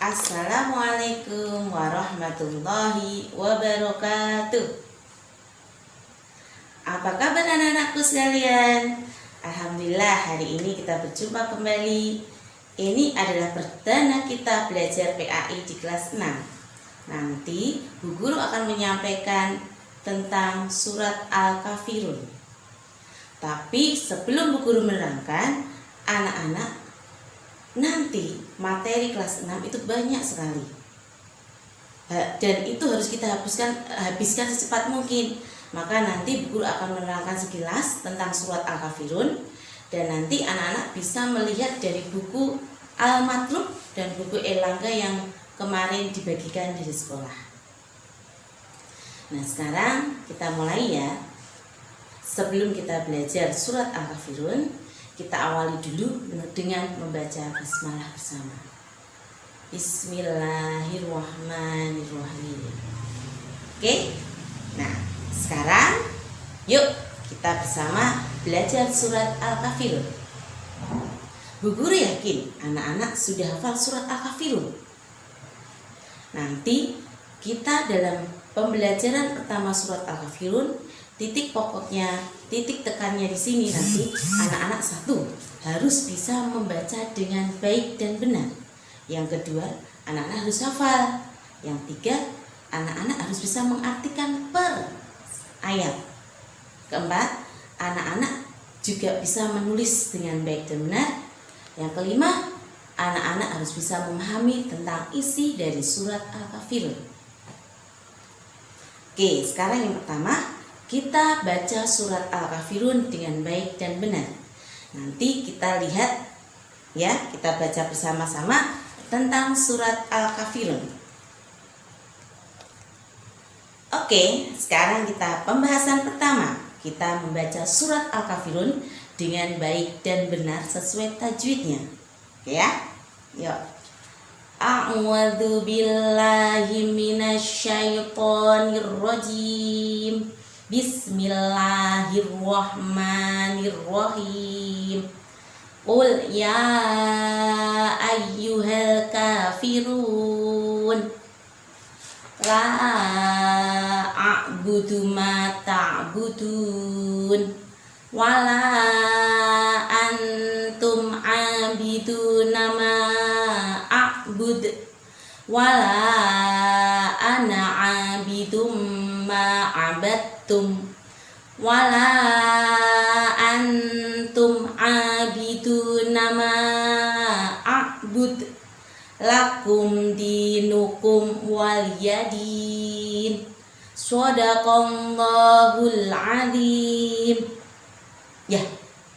Assalamualaikum warahmatullahi wabarakatuh. Apa kabar anak-anakku sekalian? Alhamdulillah hari ini kita berjumpa kembali. Ini adalah perdana kita belajar PAI di kelas 6. Nanti Bu Guru akan menyampaikan tentang surat Al-Kafirun. Tapi sebelum Bu Guru menerangkan, anak-anak, nanti materi kelas 6 itu banyak sekali. Dan itu harus kita habiskan secepat mungkin. Maka nanti Bu Guru akan menerangkan sekilas tentang surat Al-Kafirun. Dan nanti anak-anak bisa melihat dari buku Al-Matlub dan buku Erlangga yang kemarin dibagikan dari sekolah. Nah, sekarang kita mulai ya. Sebelum kita belajar surat Al-Kafirun, kita awali dulu dengan membaca basmalah bersama. Bismillahirrahmanirrahim. Oke? Nah, sekarang yuk kita bersama belajar surat Al-Kafirun. Bu Guru yakin anak-anak sudah hafal surat Al-Kafirun. Nanti kita dalam pembelajaran pertama surat Al-Kafirun, titik pokoknya, titik tekannya di sini nanti anak-anak satu harus bisa membaca dengan baik dan benar. Yang kedua, anak-anak harus hafal. Yang tiga, anak-anak harus bisa mengartikan per ayat. Keempat, anak-anak juga bisa menulis dengan baik dan benar. Yang kelima, anak-anak harus bisa memahami tentang isi dari surat Al-Kafirun. Oke, sekarang yang pertama, kita baca surat Al-Kafirun dengan baik dan benar. Nanti kita lihat ya, kita baca bersama-sama tentang surat Al-Kafirun. Oke, sekarang kita pembahasan pertama. Kita membaca surat Al-Kafirun dengan baik dan benar sesuai tajwidnya. Oke ya? Yuk. A'udzu billahi minasyaitonir rajim. Bismillahirrahmanirrahim. Qul ya ayyuhal kafirun la a'budu ma ta'budun wala antum abiduna ma a'bud wala ana abidum ma abadtum wala antum abiduna ma a'bud lakum dinukum waliyadin. Shadaqallahul azim. Ya,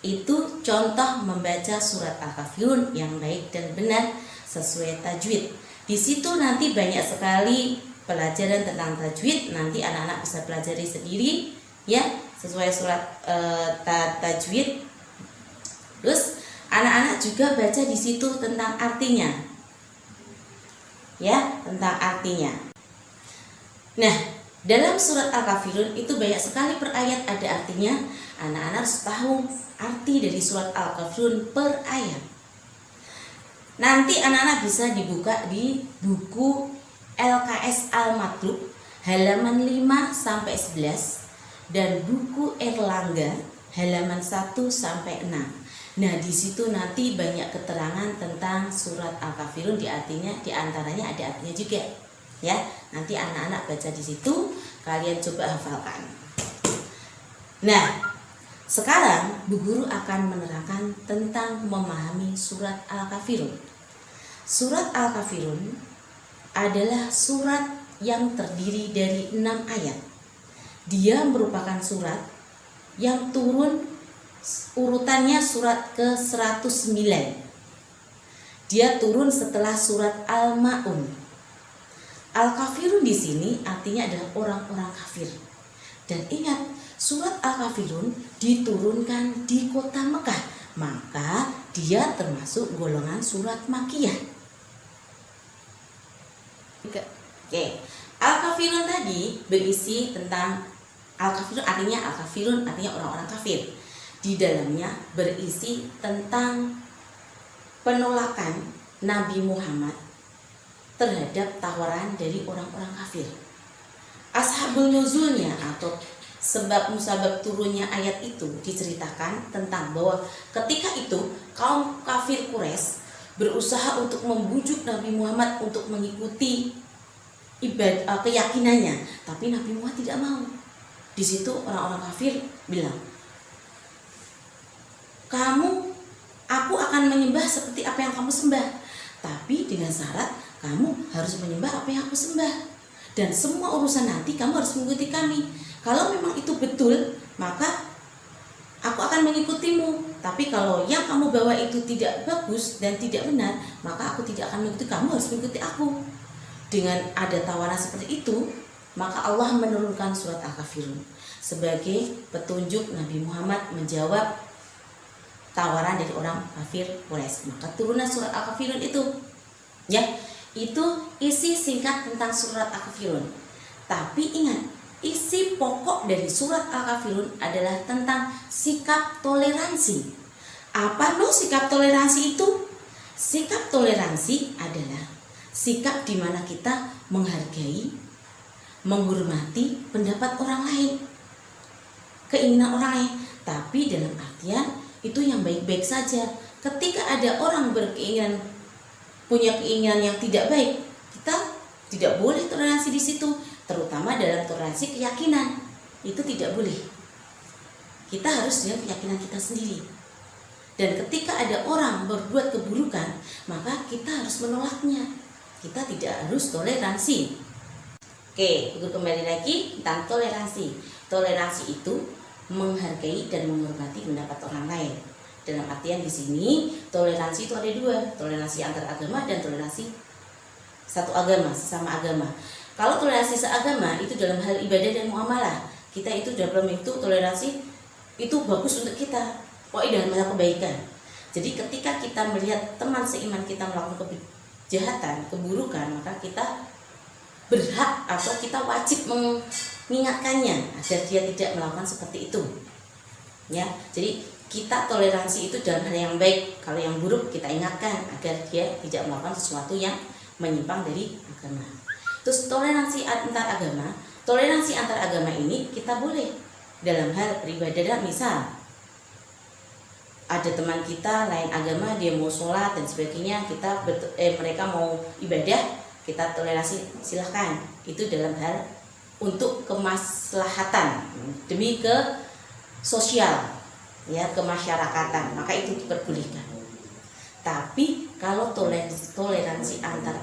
itu contoh membaca surat Al-Kafirun yang baik dan benar sesuai tajwid. Di situ nanti banyak sekali pelajaran tentang tajwid, nanti anak-anak bisa pelajari sendiri ya, sesuai surat tajwid. Terus anak-anak juga baca di situ tentang artinya. Ya, tentang artinya. Nah, dalam surat Al-Kafirun itu banyak sekali per ayat ada artinya. Anak-anak harus tahu arti dari surat Al-Kafirun per ayat. Nanti anak-anak bisa dibuka di buku LKS Al-Matlub halaman 5 sampai 11 dan buku Erlangga halaman 1 sampai 6. Nah, di situ nanti banyak keterangan tentang surat Al-Kafirun, di antaranya ada artinya juga. Ya, nanti anak-anak baca di situ, kalian coba hafalkan. Nah, sekarang Bu Guru akan menerangkan tentang memahami surat Al-Kafirun. Surat Al-Kafirun adalah surat yang terdiri dari 6 ayat. Dia merupakan surat yang turun urutannya surat ke-109. Dia turun setelah surat Al-Ma'un. Al-Kafirun di sini artinya adalah orang-orang kafir. Dan ingat, surat Al-Kafirun diturunkan di kota Mekah, maka dia termasuk golongan surat Makkiyah. Oke. Al-Kafirun tadi berisi tentang Al-Kafirun artinya orang-orang kafir. Di dalamnya berisi tentang penolakan Nabi Muhammad terhadap tawaran dari orang-orang kafir. Ashabul nuzulnya atau sebab musabab turunnya ayat itu diceritakan tentang bahwa ketika itu kaum kafir Quraisy berusaha untuk membujuk Nabi Muhammad untuk mengikuti keyakinannya, tapi Nabi Muhammad tidak mau. Di situ orang-orang kafir bilang, aku akan menyembah seperti apa yang kamu sembah, tapi dengan syarat kamu harus menyembah apa yang aku sembah, dan semua urusan nanti kamu harus mengikuti kami. Kalau memang itu betul, maka aku akan mengikutimu. Tapi kalau yang kamu bawa itu tidak bagus dan tidak benar, maka aku tidak akan mengikuti kamu, harus mengikuti aku. Dengan ada tawaran seperti itu, maka Allah menurunkan surat Al-Kafirun sebagai petunjuk Nabi Muhammad menjawab tawaran dari orang kafir Quraisy. Maka turunlah surat Al-Kafirun itu. Ya, itu isi singkat tentang surat Al-Kafirun. Tapi ingat, isi pokok dari surat Al-Kafirun adalah tentang sikap toleransi. Apa loh sikap toleransi itu? Sikap toleransi adalah sikap di mana kita menghargai, menghormati pendapat orang lain, keinginan orang lain, tapi dalam artian itu yang baik-baik saja. Ketika ada orang punya keinginan yang tidak baik, kita tidak boleh toleransi di situ, terutama dalam toleransi keyakinan. Itu tidak boleh. Kita harus dengan keyakinan kita sendiri. Dan ketika ada orang berbuat keburukan, maka kita harus menolaknya. Kita tidak harus toleransi. Oke, kembali lagi tentang toleransi. Toleransi itu menghargai dan menghormati pendapat orang lain. Dalam artian di sini toleransi itu ada dua, toleransi antar agama dan toleransi satu agama, sesama agama. Kalau toleransi seagama itu dalam hal ibadah dan muamalah, kita itu dalam itu toleransi itu bagus untuk kita, pokoknya dalam hal kebaikan. Jadi ketika kita melihat teman seiman kita melakukan kejahatan, keburukan, maka kita berhak atau kita wajib mengingatkannya agar dia tidak melakukan seperti itu. Ya, jadi kita toleransi itu dalam hal yang baik. Kalau yang buruk kita ingatkan agar dia tidak melakukan sesuatu yang menyimpang dari agama. Terus toleransi antar agama. Toleransi antar agama ini kita boleh dalam hal beribadah. Misal ada teman kita lain agama, dia mau sholat dan sebagainya, mereka mau ibadah, kita toleransi, silahkan. Itu dalam hal untuk kemaslahatan demi ke sosial, ya, kemasyarakatan, maka itu diperbolehkan. Tapi kalau toleransi antar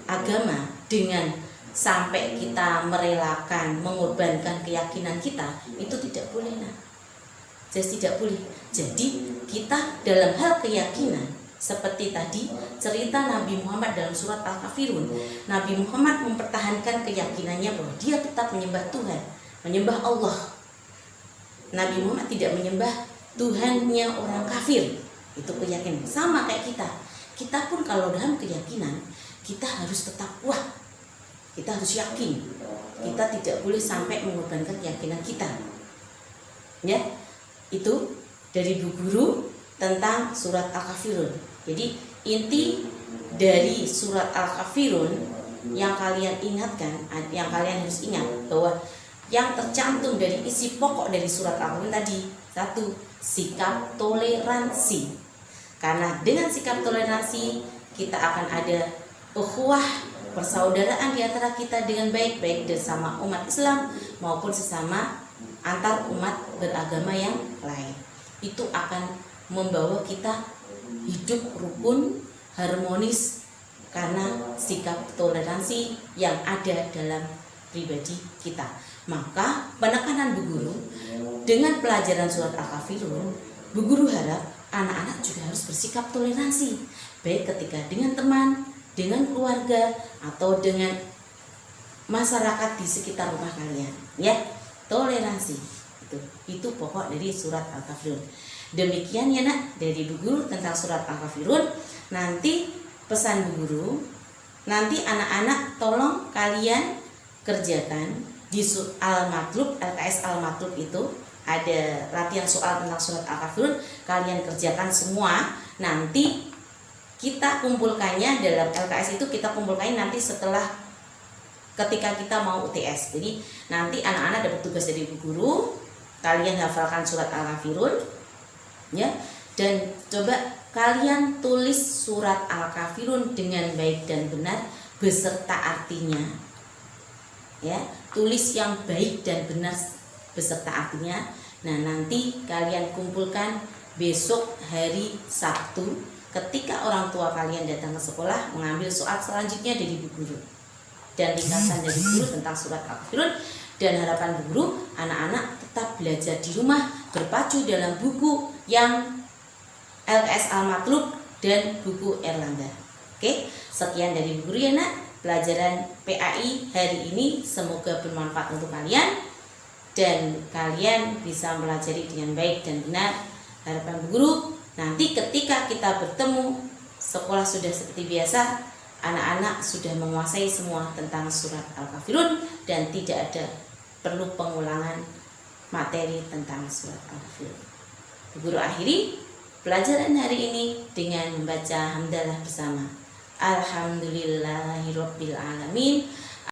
agama dengan sampai kita merelakan, mengorbankan keyakinan kita, itu tidak boleh. Jadi tidak boleh. Jadi kita dalam hal keyakinan seperti tadi cerita Nabi Muhammad dalam surat Al-Kafirun, Nabi Muhammad mempertahankan keyakinannya bahwa dia tetap menyembah Tuhan, menyembah Allah. Nabi Muhammad tidak menyembah Tuhannya orang kafir. Itu keyakinan. Sama kayak kita. Kita pun kalau dalam keyakinan, kita harus tetap kuat. Kita harus yakin. Kita tidak boleh sampai mengorbankan keyakinan kita. Ya, itu dari Bu Guru tentang surat Al-Kafirun. Jadi inti dari surat Al-Kafirun yang kalian ingatkan, yang kalian harus ingat bahwa yang tercantum dari isi pokok dari surat Al-Kafirun tadi, satu, sikap toleransi. Karena dengan sikap toleransi kita akan ada ukhuwah, persaudaraan di antara kita dengan baik-baik bersama umat Islam maupun sesama antar umat beragama yang lain. Itu akan membawa kita hidup rukun, harmonis karena sikap toleransi yang ada dalam pribadi kita. Maka penekanan Bu Guru dengan pelajaran surat Al-Kafirun, Bu Guru harap anak-anak juga harus bersikap toleransi, baik ketika dengan teman, dengan keluarga, atau dengan masyarakat di sekitar rumah kalian. Ya, toleransi itu pokok dari surat Al-Kafirun. Demikian ya nak dari Bu Guru tentang surat Al-Kafirun. Nanti pesan Bu Guru, nanti anak-anak tolong kalian kerjakan di Al-Matlub, LKS Al-Matlub itu ada latihan soal tentang surat Al-Kafirun. Kalian kerjakan semua. Nanti kita kumpulkannya dalam LKS itu, kita kumpulkannya nanti setelah ketika kita mau UTS. Jadi nanti anak-anak dapat tugas dari ibu guru, kalian hafalkan surat Al-Kafirun ya, dan coba kalian tulis surat Al-Kafirun dengan baik dan benar beserta artinya ya, tulis yang baik dan benar beserta artinya. Nah, nanti kalian kumpulkan besok hari Sabtu ketika orang tua kalian datang ke sekolah mengambil soal selanjutnya dari ibu guru dan ringkasan dari guru tentang surat Al-Kafirun. Dan harapan bu guru, anak-anak tetap belajar di rumah berpacu dalam buku yang LKS Al-Matlub dan buku Erlangga. Oke, sekian dari bu guru ya nak, pelajaran PAI hari ini semoga bermanfaat untuk kalian dan kalian bisa mempelajari dengan baik dan benar. Harapan bu guru, nanti ketika kita bertemu, sekolah sudah seperti biasa, anak-anak sudah menguasai semua tentang surat Al-Kafirun dan tidak ada perlu pengulangan materi tentang surat Al-Kafirun. Bu guru akhiri pelajaran hari ini dengan membaca hamdalah bersama. Alhamdulillahirabbil alamin.